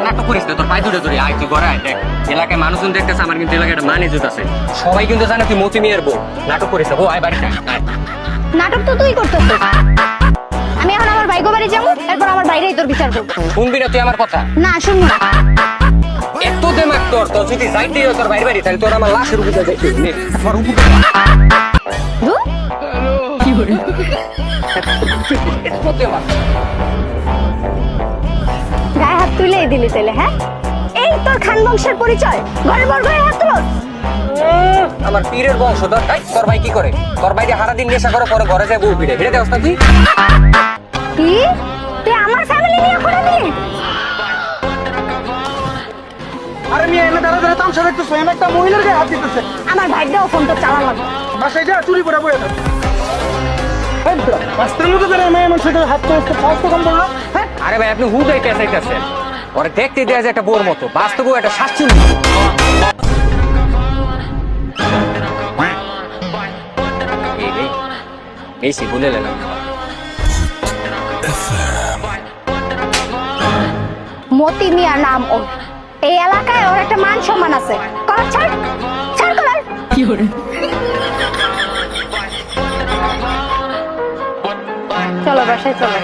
নাটক করিস না, তোর পায়ে ধরে ধরে আয় তুই ঘরে আয়। দেখ এলাকায় মানুষজন দেখতেছে, আমার কিন্তু এলাকায় একটা মান ইজ্জত আছে, সবাই কিন্তু জানে তুই মতি মিয়ার বউ। নাটক করিস না, বউ আয় বাড়িতে আয়। নাটক তো তুই করতেছিস। আমি এখন আমার ভাইগো বাড়ি যাবো, এরপর আমার বাইরেই তোর বিচার করবো। শুনবি না তুই আমার কথা? না শুনবো না। এত দেমাগ তোর, তোর যদি যাইতে হয় তোর বাইরে বাড়ি, তাহলে তোর আমার লাশের উপরে যাইতে হবে। আমার উপরে ধুর, এত দেমাগ। গায়ে হাত তুলেই দিলি তাহলে? হ্যাঁ, এই তোর খান বংশের পরিচয়? ঘরে বর গায়ে হাত তুলো? আমার পীরের বংশধর। তাই তোর ভাই কি করে? তোর বাইরে সারাদিন নেশা করে, পরে ঘরে যায় বউ ভিড়ে ভিড়ে দেওয়া তুই। কি তুই আমার ফ্যামিলি নিয়ে করে দিলি? আরে মেয়ে এনে দাঁড়া দাঁড়া তামসা দেখতেছো, এনে একটা মহিলার গায়ে হাত দিতেছে। আমার ভাইটাও ফোন তো চালা লাগবে। বাসায় যা চুরি করে বয়ে থাকো। রাস্তার মধ্যে দাঁড়ায় মেয়ে মানুষের গায়ে হাত তো সাহস তো কম বললো। হ্যাঁ, আরে ভাই আপনি হুদাই পেঁচাইতেছেন, ওরে দেখতে দেয়া যায় একটা বোর মতো, বাস্তব একটা শাস্তি। বেশি বলে গেলাম। মতি মিয়া নাম ওর, এই এলাকায় ওর একটা মান সম্মান আছে। কলার ছাড়, ছাড় কলার। কি করে? চলো বাসায় চলো।